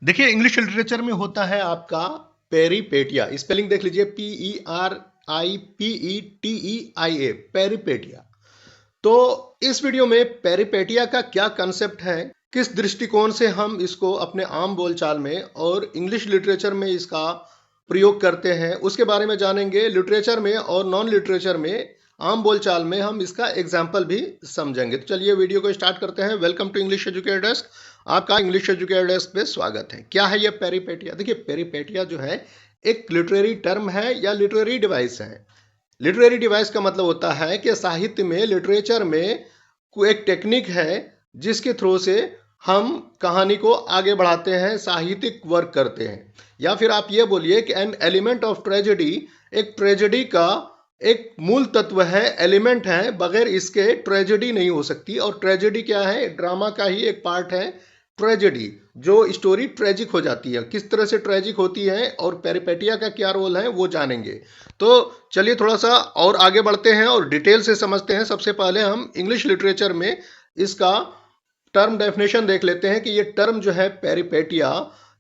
देखिए, English literature में होता है आपका पेरिपेटिया। स्पेलिंग देख लीजिए, PERIPETEIA, पेरिपेटिया। तो इस वीडियो में पेरिपेटिया का क्या कंसेप्ट है, किस दृष्टिकोण से हम इसको अपने आम बोलचाल में और इंग्लिश लिटरेचर में इसका प्रयोग करते हैं, उसके बारे में जानेंगे। लिटरेचर में और नॉन लिटरेचर में, आम बोलचाल में हम इसका एग्जाम्पल भी समझेंगे। तो चलिए वीडियो को स्टार्ट करते हैं। Welcome to English educator desk. आपका इंग्लिश एजुकेटर डेस्क पे स्वागत है। क्या है ये पेरिपेटिया? देखिए, पेरिपेटिया जो है एक लिटरेरी टर्म है या लिटरेरी डिवाइस है। लिटरेरी डिवाइस का मतलब होता है कि साहित्य में, लिटरेचर में कोई एक टेक्निक है जिसके थ्रू से हम कहानी को आगे बढ़ाते हैं, साहित्यिक वर्क करते हैं। या फिर आप ये बोलिए कि एन एलिमेंट ऑफ ट्रेजेडी, एक ट्रेजेडी का एक मूल तत्व है, एलिमेंट है। बगैर इसके ट्रेजेडी नहीं हो सकती। और ट्रेजेडी क्या है? ड्रामा का ही एक पार्ट है ट्रेजेडी, जो स्टोरी ट्रेजिक हो जाती है। किस तरह से ट्रेजिक होती है और पेरिपेटिया का क्या रोल है वो जानेंगे। तो चलिए थोड़ा सा और आगे बढ़ते हैं और डिटेल से समझते हैं। सबसे पहले हम इंग्लिश लिटरेचर में इसका टर्म डेफिनेशन देख लेते हैं कि ये टर्म जो है पेरिपेटिया,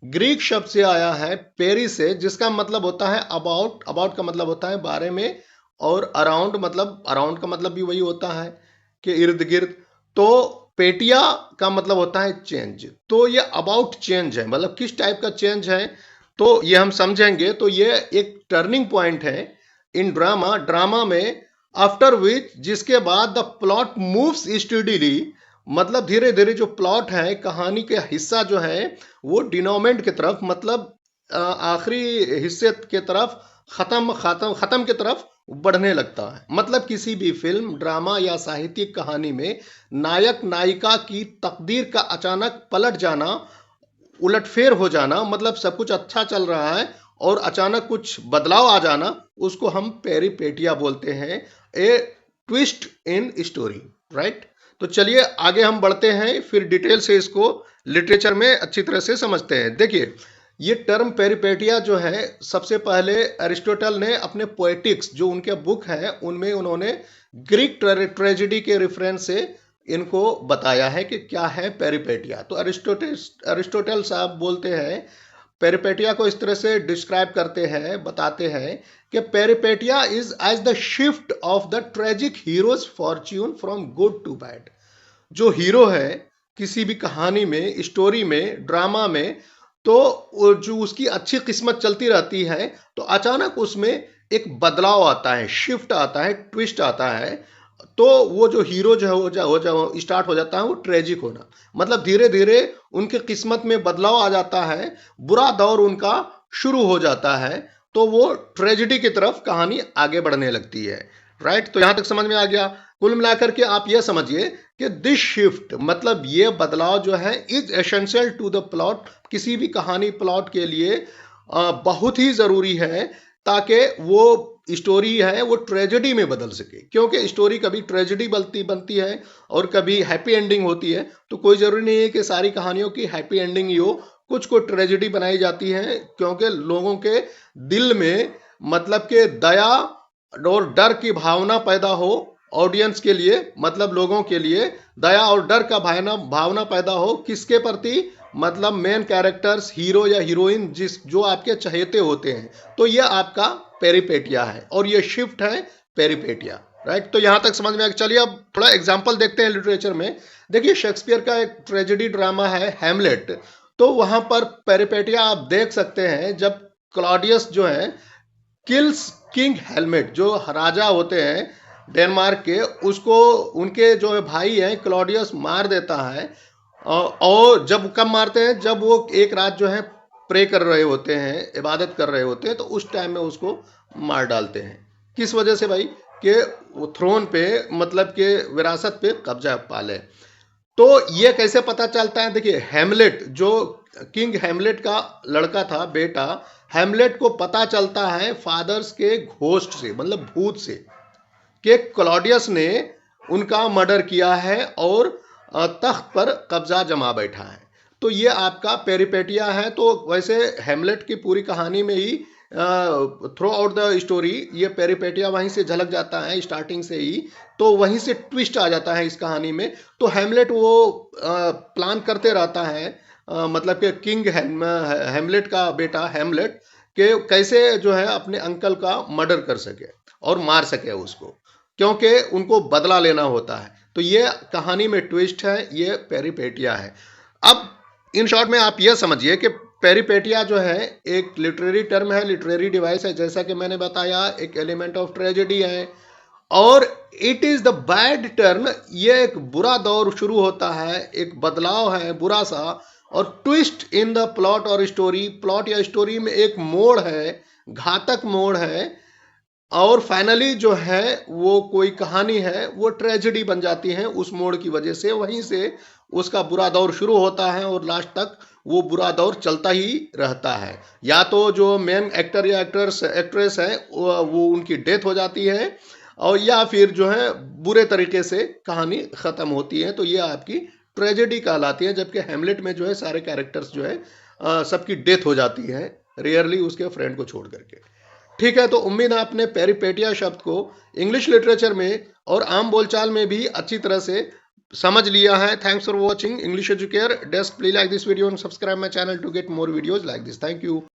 ग्रीक शब्द से आया है, पेरी से, जिसका मतलब होता है अबाउट। अबाउट का मतलब होता है बारे में, और अराउंड का मतलब भी वही होता है कि इर्द गिर्द। तो पेटिया का मतलब होता है चेंज। तो ये अबाउट चेंज है, मतलब किस टाइप का चेंज है तो ये हम समझेंगे। तो ये एक टर्निंग पॉइंट है इन ड्रामा, ड्रामा में, आफ्टर विच, जिसके बाद द प्लॉट मूव्स स्टडीली, मतलब धीरे धीरे जो प्लॉट है, कहानी के हिस्सा जो है वो डिनोमेंट की तरफ, मतलब आखिरी हिस्से की तरफ, खत्म खत्म खत्म की तरफ बढ़ने लगता है। मतलब किसी भी फिल्म, ड्रामा या साहित्यिक कहानी में नायक नायिका की तकदीर का अचानक पलट जाना, उलटफेर हो जाना, मतलब सब कुछ अच्छा चल रहा है और अचानक कुछ बदलाव आ जाना, उसको हम पेरिपेटिया बोलते हैं। ए ट्विस्ट इन स्टोरी, राइट। तो चलिए आगे हम बढ़ते हैं, फिर डिटेल से इसको लिटरेचर में अच्छी तरह से समझते हैं। देखिए, ये टर्म पेरिपेटिया जो है, सबसे पहले अरिस्टोटल ने अपने पोएटिक्स, जो उनके बुक है, उनमें उन्होंने ग्रीक ट्रेजेडी के रेफरेंस से इनको बताया है कि क्या है पेरिपेटिया। तो अरिस्टोटल साहब बोलते हैं, पेरिपेटिया को इस तरह से डिस्क्राइब करते हैं, बताते हैं कि peripeteia is as the shift of the tragic hero's fortune from good to bad. जो हीरो है किसी भी कहानी में, स्टोरी में, ड्रामा में, तो जो उसकी अच्छी किस्मत चलती रहती है, तो अचानक उसमें एक बदलाव आता है, शिफ्ट आता है, ट्विस्ट आता है। तो वो जो हीरो जो है हो स्टार्ट हो जाता है वो ट्रेजिक होना, मतलब धीरे धीरे उनकी किस्मत में बदलाव आ जाता है, बुरा दौर उनका शुरू हो जाता है। तो वो ट्रेजिडी की तरफ कहानी आगे बढ़ने लगती है, राइट। तो यहां तक समझ में आ गया। कुल मिलाकर के आप ये समझिए कि दिस शिफ्ट, मतलब ये बदलाव जो है, is essential to the plot, किसी भी कहानी प्लॉट के लिए बहुत ही जरूरी है, ताकि वो स्टोरी है वो ट्रेजेडी में बदल सके। क्योंकि स्टोरी कभी ट्रेजेडी बनती बनती है और कभी हैप्पी एंडिंग होती है। तो कोई जरूरी नहीं है कि सारी कहानियों की हैप्पी एंडिंग ही हो, कुछ को ट्रेजेडी बनाई जाती है, क्योंकि लोगों के दिल में, मतलब के दया और डर की भावना पैदा हो, ऑडियंस के लिए, मतलब लोगों के लिए दया और डर का भावना पैदा हो। किसके प्रति? मतलब मेन कैरेक्टर्स, हीरो या हीरोइन, जिस जो आपके चहेते होते हैं। तो ये आपका पेरिपेटिया है और ये शिफ्ट है पेरिपेटिया, राइट। तो यहां तक समझ में आया। चलिए अब थोड़ा एग्जांपल देखते हैं लिटरेचर में। देखिए, शेक्सपियर का एक ट्रेजेडी ड्रामा है हैमलेट। तो वहां पर पेरिपेटिया आप देख सकते हैं, जब क्लॉडियस जो है किल्स किंग हेलमेट, जो राजा होते हैं डेनमार्क के, उसको उनके जो भाई हैं क्लॉडियस मार देता है। और जब कब मारते हैं? जब वो एक रात जो है प्रे कर रहे होते हैं, इबादत कर रहे होते हैं, तो उस टाइम में उसको मार डालते हैं। किस वजह से भाई? कि वो थ्रोन पे, मतलब के विरासत पे कब्जा पाले। तो ये कैसे पता चलता है? देखिए, हेमलेट, जो किंग हेमलेट का लड़का था, बेटा, हेमलेट को पता चलता है फादर्स के घोस्ट से, मतलब भूत से, कि क्लॉडियस ने उनका मर्डर किया है और तख्त पर कब्जा जमा बैठा है। तो ये आपका पेरिपेटिया है। तो वैसे हेमलेट की पूरी कहानी में ही, थ्रू आउट द स्टोरी, ये पेरिपेटिया वहीं से झलक जाता है, स्टार्टिंग से ही। तो वहीं से ट्विस्ट आ जाता है इस कहानी में। तो हेमलेट वो प्लान करते रहता है मतलब कि किंग हेमलेट का बेटा हेमलेट के कैसे जो है अपने अंकल का मर्डर कर सके और मार सके उसको, क्योंकि उनको बदला लेना होता है। तो ये कहानी में ट्विस्ट है, ये पेरिपेटिया है। अब इन शॉर्ट में आप ये समझिए कि पेरिपेटिया जो है एक लिटरेरी टर्म है, लिटरेरी डिवाइस है, जैसा कि मैंने बताया, एक एलिमेंट ऑफ ट्रेजेडी है। और it is the bad turn, ये एक बुरा दौर शुरू होता है, एक बदलाव है बुरा सा, और ट्विस्ट इन द प्लॉट और स्टोरी, प्लॉट या स्टोरी में एक मोड़ है, घातक मोड़ है, और फाइनली जो है वो कोई कहानी है वो ट्रेजेडी बन जाती है उस मोड़ की वजह से। वहीं से उसका बुरा दौर शुरू होता है और लास्ट तक वो बुरा दौर चलता ही रहता है। या तो जो मेन एक्टर या एक्ट्रेस है वो उनकी डेथ हो जाती है, और या फिर जो है बुरे तरीके से कहानी खत्म होती है। तो ये आपकी ट्रेजेडी कहलाती है। जबकि हेमलेट में जो है सारे कैरेक्टर्स जो है सबकी डेथ हो जाती है, रेयरली उसके फ्रेंड को छोड़ करके। ठीक है, तो उम्मीद है आपने पेरिपेटिया शब्द को इंग्लिश लिटरेचर में और आम बोलचाल में भी अच्छी तरह से समझ लिया है। Thanks for watching English educator desk. Please like this video and subscribe my channel to get more videos like this. Thank you.